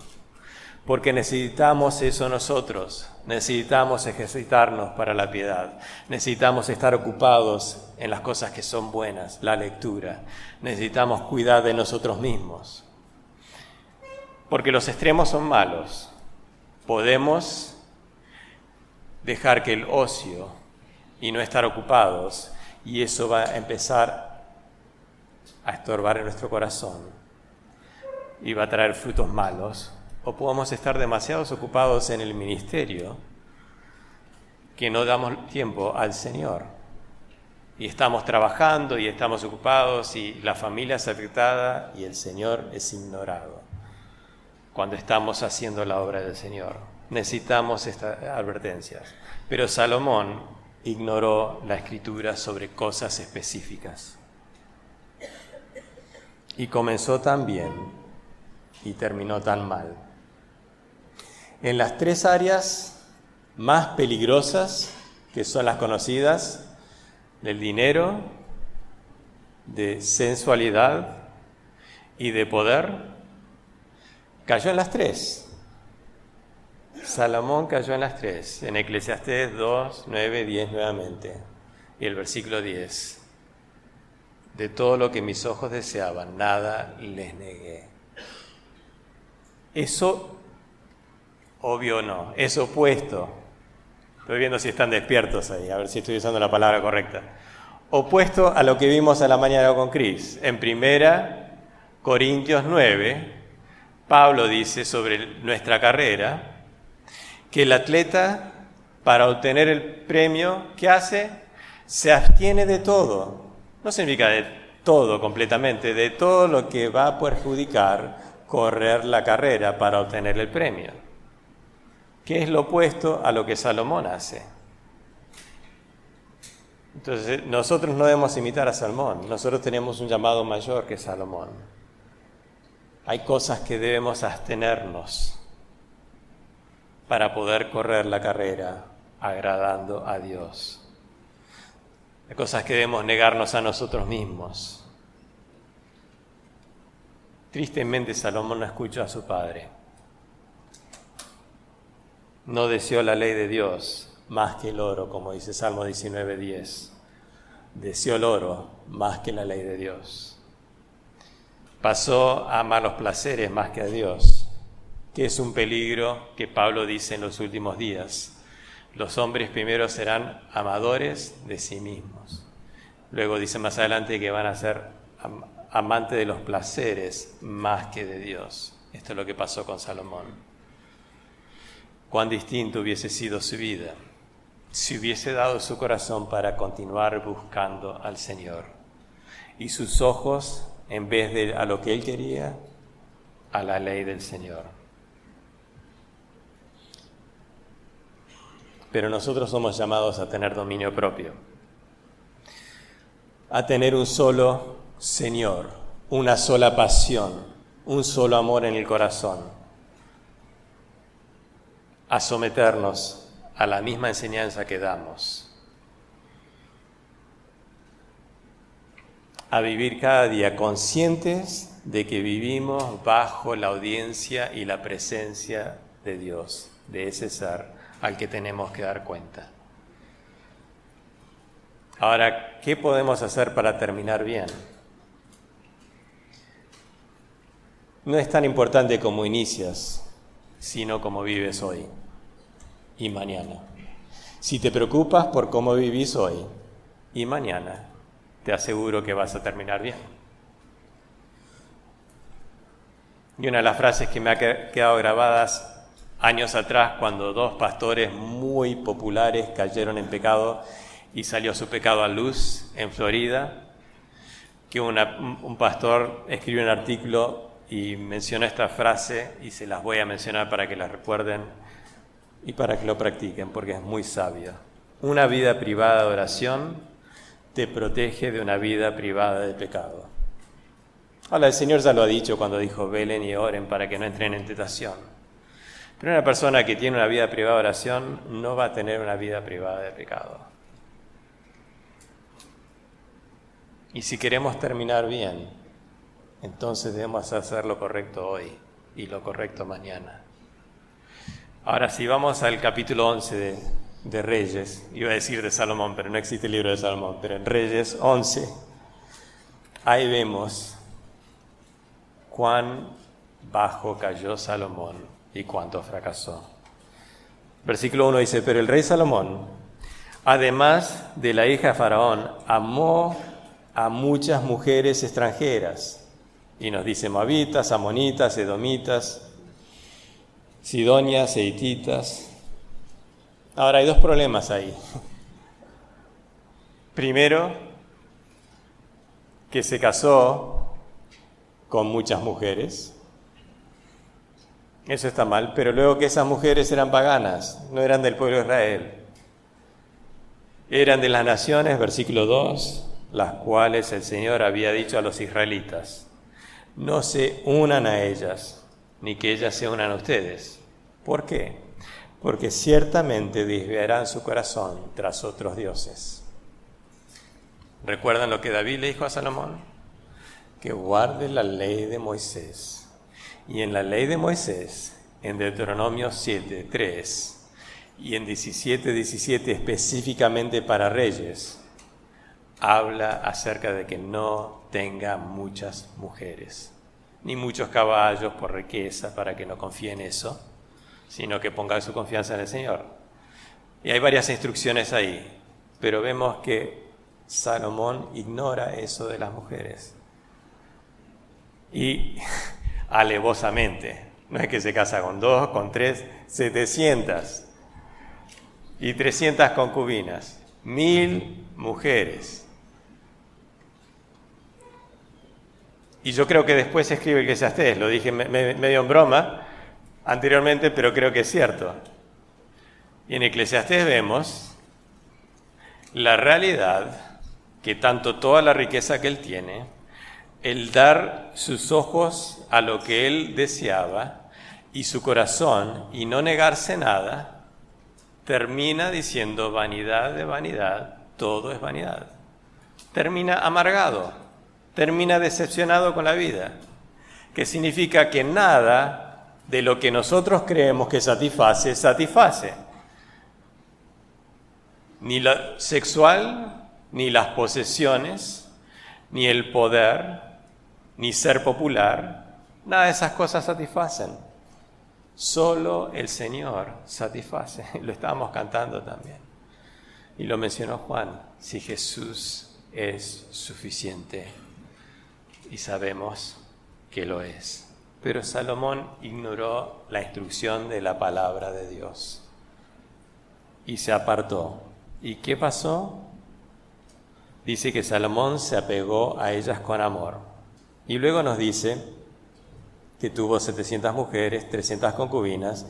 Porque necesitamos eso nosotros, necesitamos ejercitarnos para la piedad, necesitamos estar ocupados en las cosas que son buenas, la lectura, necesitamos cuidar de nosotros mismos. Porque los extremos son malos. Podemos dejar que el ocio y no estar ocupados, y eso va a empezar a estorbar en nuestro corazón y va a traer frutos malos. O podemos estar demasiado ocupados en el ministerio que no damos tiempo al Señor. Y estamos trabajando y estamos ocupados y la familia es afectada y el Señor es ignorado cuando estamos haciendo la obra del Señor. Necesitamos estas advertencias. Pero Salomón ignoró la Escritura sobre cosas específicas. Y comenzó tan bien y terminó tan mal. En las tres áreas más peligrosas, que son las conocidas, del dinero, de sensualidad y de poder, cayó en las tres. Salomón cayó en las tres, en Eclesiastés 2, 9, 10 nuevamente, y el versículo 10. De todo lo que mis ojos deseaban, nada les negué. Eso, obvio o no, es opuesto. Estoy viendo si están despiertos ahí, a ver si estoy usando la palabra correcta. Opuesto a lo que vimos a la mañana con Cris. En 1 Corintios 9, Pablo dice sobre nuestra carrera que el atleta, para obtener el premio, ¿qué hace? Se abstiene de todo. No significa de todo completamente, de todo lo que va a perjudicar correr la carrera para obtener el premio. ¿Qué es lo opuesto a lo que Salomón hace? Entonces, nosotros no debemos imitar a Salomón. Nosotros tenemos un llamado mayor que Salomón. Hay cosas que debemos abstenernos para poder correr la carrera agradando a Dios. Hay cosas que debemos negarnos a nosotros mismos. Tristemente, Salomón no escuchó a su padre. No deseó la ley de Dios más que el oro, como dice Salmo 19:10. Deseó el oro más que la ley de Dios. Pasó a amar los placeres más que a Dios, que es un peligro que Pablo dice en los últimos días. Los hombres primero serán amadores de sí mismos. Luego dice más adelante que van a ser amantes de los placeres más que de Dios. Esto es lo que pasó con Salomón. Cuán distinto hubiese sido su vida si hubiese dado su corazón para continuar buscando al Señor. Y sus ojos, en vez de a lo que él quería, a la ley del Señor. Pero nosotros somos llamados a tener dominio propio, a tener un solo Señor, una sola pasión, un solo amor en el corazón, a someternos a la misma enseñanza que damos, a vivir cada día conscientes de que vivimos bajo la audiencia y la presencia de Dios, de ese ser al que tenemos que dar cuenta. Ahora, ¿qué podemos hacer para terminar bien? No es tan importante cómo inicias, sino cómo vives hoy y mañana. Si te preocupas por cómo vivís hoy y mañana, te aseguro que vas a terminar bien. Y una de las frases que me ha quedado grabadas años atrás, cuando dos pastores muy populares cayeron en pecado y salió su pecado a luz en Florida, que un pastor escribió un artículo y mencionó esta frase, y se las voy a mencionar para que la recuerden y para que lo practiquen, porque es muy sabia. Una vida privada de oración te protege de una vida privada de pecado. Ahora, el Señor ya lo ha dicho cuando dijo, velen y oren para que no entren en tentación. Pero una persona que tiene una vida privada de oración no va a tener una vida privada de pecado. Y si queremos terminar bien, entonces debemos hacer lo correcto hoy y lo correcto mañana. Ahora, si vamos al capítulo 11 de Reyes, iba a decir de Salomón, pero no existe el libro de Salomón, pero en Reyes 11, ahí vemos cuán bajo cayó Salomón y cuánto fracasó. Versículo 1 dice, pero el rey Salomón, además de la hija de Faraón, amó a muchas mujeres extranjeras. Y nos dice moabitas, amonitas, edomitas, sidonias, hititas, Ahora, hay dos problemas ahí. Primero, que se casó con muchas mujeres. Eso está mal, pero luego que esas mujeres eran paganas, no eran del pueblo de Israel. Eran de las naciones, versículo 2, las cuales el Señor había dicho a los israelitas: no se unan a ellas, ni que ellas se unan a ustedes. ¿Por qué? Porque ciertamente desviarán su corazón tras otros dioses. ¿Recuerdan lo que David le dijo a Salomón? Que guarde la ley de Moisés. Y en la ley de Moisés, en Deuteronomio 7:3 y en 17:17 específicamente para reyes, habla acerca de que no tenga muchas mujeres, ni muchos caballos por riqueza, para que no confíe en eso, sino que ponga su confianza en el Señor. Y hay varias instrucciones ahí, pero vemos que Salomón ignora eso de las mujeres. Y alevosamente, no es que se casa con 2, con 3, 700 y 300 concubinas, 1000 mujeres. Y yo creo que después escribe el Eclesiastés, lo dije medio en broma anteriormente, pero creo que es cierto. Y en Eclesiastés vemos la realidad que tanto toda la riqueza que él tiene, el dar sus ojos a lo que él deseaba y su corazón y no negarse nada, termina diciendo: vanidad de vanidad, todo es vanidad. Termina amargado, termina decepcionado con la vida, que significa que nada de lo que nosotros creemos que satisface, satisface. Ni lo sexual, ni las posesiones, ni el poder, ni ser popular, nada de esas cosas satisfacen. Solo el Señor satisface. Lo estábamos cantando también. Y lo mencionó Juan: si Jesús es suficiente. Y sabemos que lo es. Pero Salomón ignoró la instrucción de la palabra de Dios y se apartó. ¿Y qué pasó? Dice que Salomón se apegó a ellas con amor. Y luego nos dice que tuvo 700 mujeres, 300 concubinas,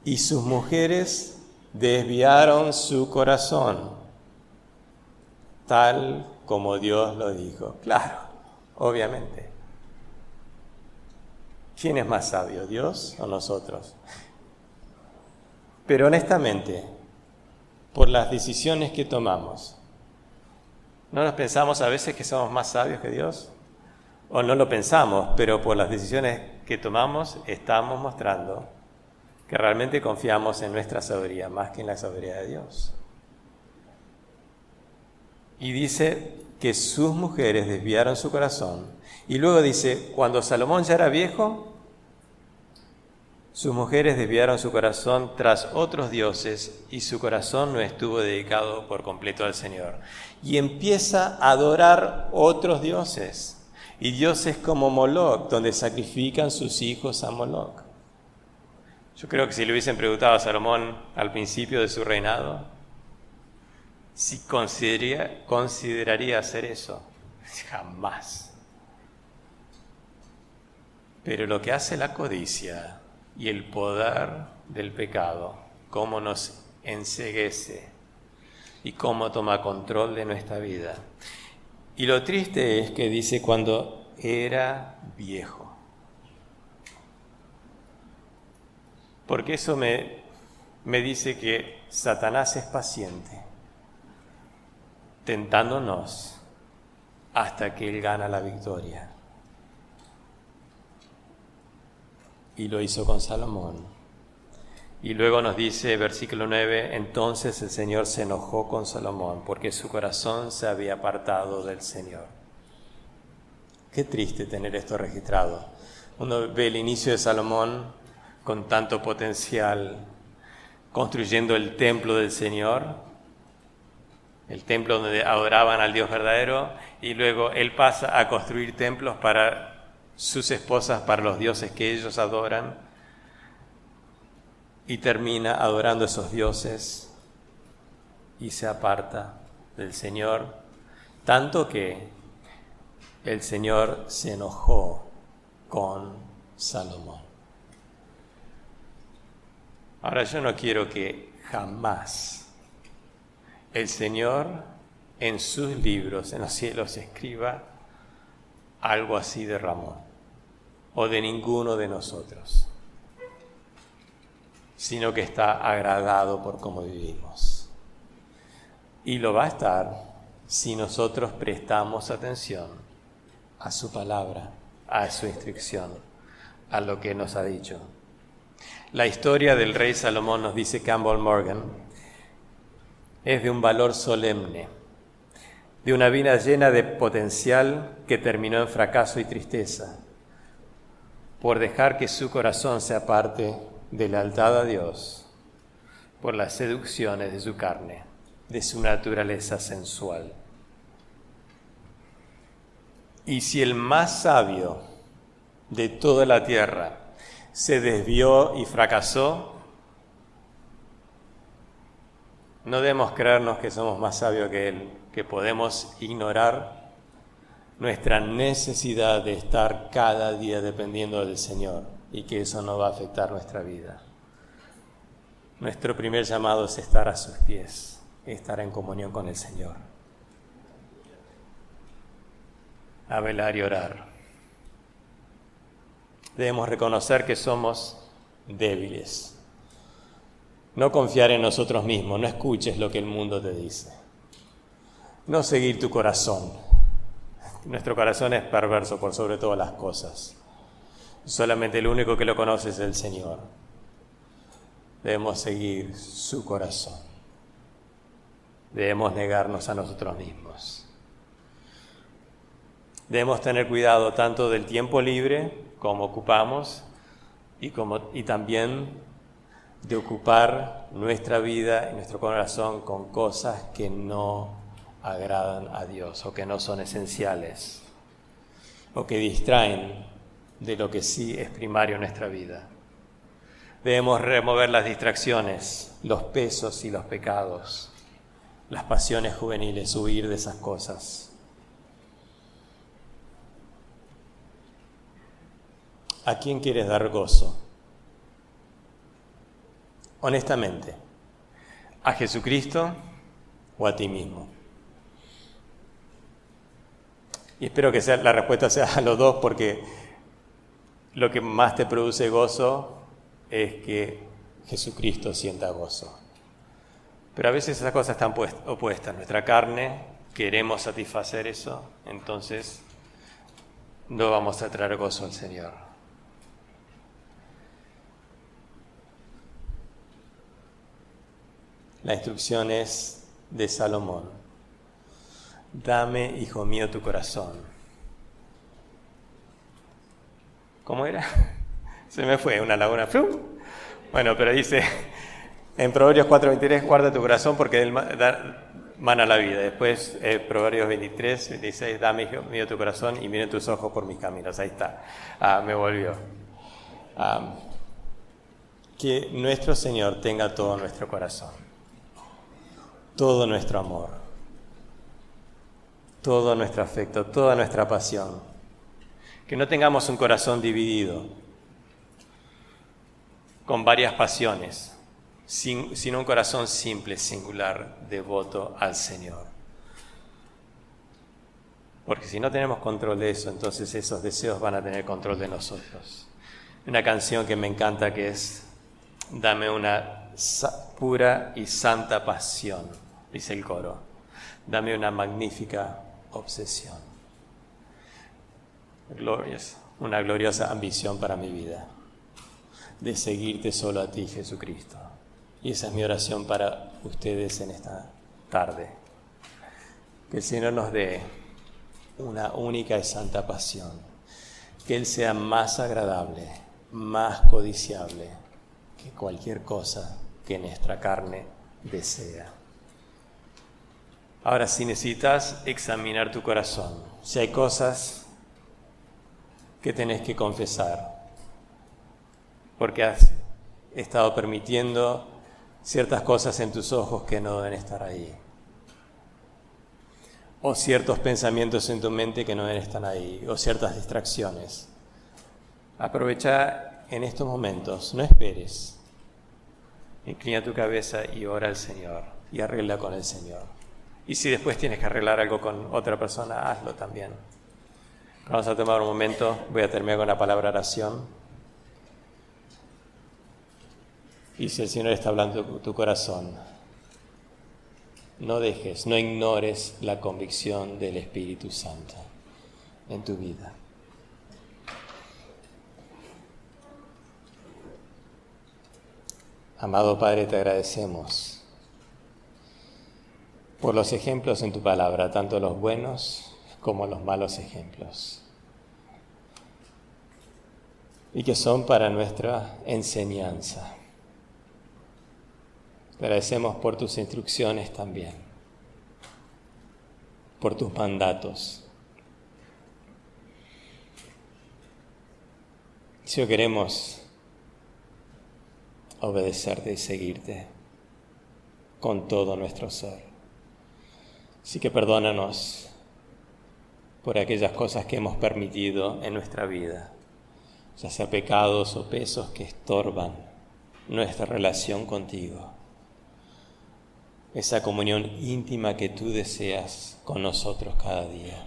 y sus mujeres desviaron su corazón, tal como Dios lo dijo. Claro, obviamente. ¿Quién es más sabio, Dios o nosotros? Pero honestamente, por las decisiones que tomamos, ¿no nos pensamos a veces que somos más sabios que Dios? O no lo pensamos, pero por las decisiones que tomamos estamos mostrando que realmente confiamos en nuestra sabiduría más que en la sabiduría de Dios. Y dice que sus mujeres desviaron su corazón. Y luego dice, cuando Salomón ya era viejo, sus mujeres desviaron su corazón tras otros dioses y su corazón no estuvo dedicado por completo al Señor. Y empieza a adorar otros dioses. Y dioses como Moloc, donde sacrifican sus hijos a Moloc. Yo creo que si le hubiesen preguntado a Salomón al principio de su reinado, si consideraría hacer eso, jamás. Pero lo que hace la codicia y el poder del pecado, cómo nos enceguece y cómo toma control de nuestra vida. Y lo triste es que dice cuando era viejo. Porque eso me dice que Satanás es paciente, tentándonos hasta que él gana la victoria. Y lo hizo con Salomón. Y luego nos dice, versículo 9, entonces el Señor se enojó con Salomón porque su corazón se había apartado del Señor. Qué triste tener esto registrado. Uno ve el inicio de Salomón con tanto potencial, construyendo el templo del Señor, el templo donde adoraban al Dios verdadero, y luego él pasa a construir templos para sus esposas, para los dioses que ellos adoran, y termina adorando a esos dioses y se aparta del Señor, tanto que el Señor se enojó con Salomón. Ahora, yo no quiero que jamás el Señor en sus libros, en los cielos, escriba algo así de Ramón o de ninguno de nosotros, sino que está agradado por cómo vivimos. Y lo va a estar si nosotros prestamos atención a su palabra, a su instrucción, a lo que nos ha dicho. La historia del rey Salomón, nos dice Campbell Morgan, es de un valor solemne, de una vida llena de potencial que terminó en fracaso y tristeza, por dejar que su corazón se aparte de lealtad a Dios, por las seducciones de su carne, de su naturaleza sensual. Y si el más sabio de toda la tierra se desvió y fracasó, no debemos creernos que somos más sabios que Él, que podemos ignorar nuestra necesidad de estar cada día dependiendo del Señor y que eso no va a afectar nuestra vida. Nuestro primer llamado es estar a sus pies, estar en comunión con el Señor, a velar y orar. Debemos reconocer que somos débiles. No confiar en nosotros mismos, no escuches lo que el mundo te dice. No seguir tu corazón. Nuestro corazón es perverso por sobre todas las cosas. Solamente el único que lo conoce es el Señor. Debemos seguir su corazón. Debemos negarnos a nosotros mismos. Debemos tener cuidado tanto del tiempo libre como ocupamos y también de ocupar nuestra vida y nuestro corazón con cosas que no agradan a Dios o que no son esenciales o que distraen de lo que sí es primario en nuestra vida. Debemos remover las distracciones, los pesos y los pecados, las pasiones juveniles, huir de esas cosas. ¿A quién quieres dar gozo? Honestamente, ¿a Jesucristo o a ti mismo? Y espero que la respuesta sea a los dos, porque lo que más te produce gozo es que Jesucristo sienta gozo. Pero a veces esas cosas están opuestas. Nuestra carne, queremos satisfacer eso, entonces no vamos a traer gozo al Señor. La instrucción es de Salomón. Dame, hijo mío, tu corazón. ¿Cómo era? Se me fue una laguna. ¡Fum! Bueno, pero dice en Proverbios 4:23, guarda tu corazón porque él mana la vida. Después Proverbios 23:26, dame, hijo mío, tu corazón y miren tus ojos por mis caminos. Ahí está. Me volvió. Que nuestro Señor tenga todo nuestro corazón, todo nuestro amor, todo nuestro afecto, toda nuestra pasión. Que no tengamos un corazón dividido con varias pasiones, sino un corazón simple, singular, devoto al Señor. Porque si no tenemos control de eso, entonces esos deseos van a tener control de nosotros. Una canción que me encanta que es Dame una pura y santa pasión, dice el coro. Dame una magnífica obsesión. Una gloriosa ambición para mi vida, de seguirte solo a ti, Jesucristo. Y esa es mi oración para ustedes en esta tarde. Que el Señor nos dé una única y santa pasión. Que Él sea más agradable, más codiciable que cualquier cosa que nuestra carne desea. Ahora, si necesitas examinar tu corazón, si hay cosas que tenés que confesar, porque has estado permitiendo ciertas cosas en tus ojos que no deben estar ahí, o ciertos pensamientos en tu mente que no deben estar ahí, o ciertas distracciones. Aprovecha en estos momentos, no esperes. Inclina tu cabeza y ora al Señor y arregla con el Señor. Y si después tienes que arreglar algo con otra persona, hazlo también. Vamos a tomar un momento, voy a terminar con la palabra oración. Y si el Señor está hablando en tu corazón, no dejes, no ignores la convicción del Espíritu Santo en tu vida. Amado Padre, te agradecemos por los ejemplos en tu palabra, tanto los buenos como los malos ejemplos, y que son para nuestra enseñanza. Te agradecemos por tus instrucciones también, por tus mandatos. Si hoy queremos obedecerte y seguirte con todo nuestro ser, así que perdónanos por aquellas cosas que hemos permitido en nuestra vida, ya sea pecados o pesos que estorban nuestra relación contigo, esa comunión íntima que tú deseas con nosotros cada día.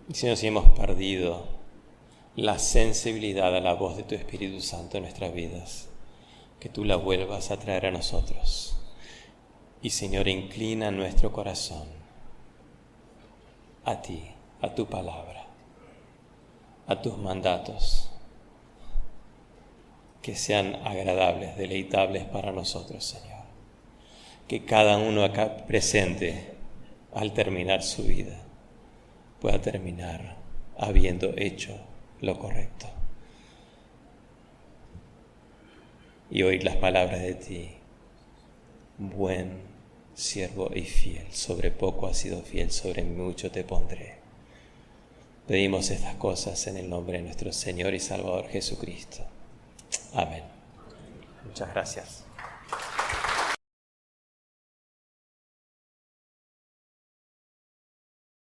Y si nos hemos perdido la sensibilidad a la voz de tu Espíritu Santo en nuestras vidas, que tú la vuelvas a traer a nosotros. Y Señor, inclina nuestro corazón a ti, a tu palabra, a tus mandatos, que sean agradables, deleitables para nosotros, Señor. Que cada uno acá presente, al terminar su vida, pueda terminar habiendo hecho lo correcto y oír las palabras de ti: buen siervo y fiel, sobre poco has sido fiel, sobre mucho te pondré. Pedimos estas cosas en el nombre de nuestro Señor y Salvador Jesucristo. Amén. Muchas gracias.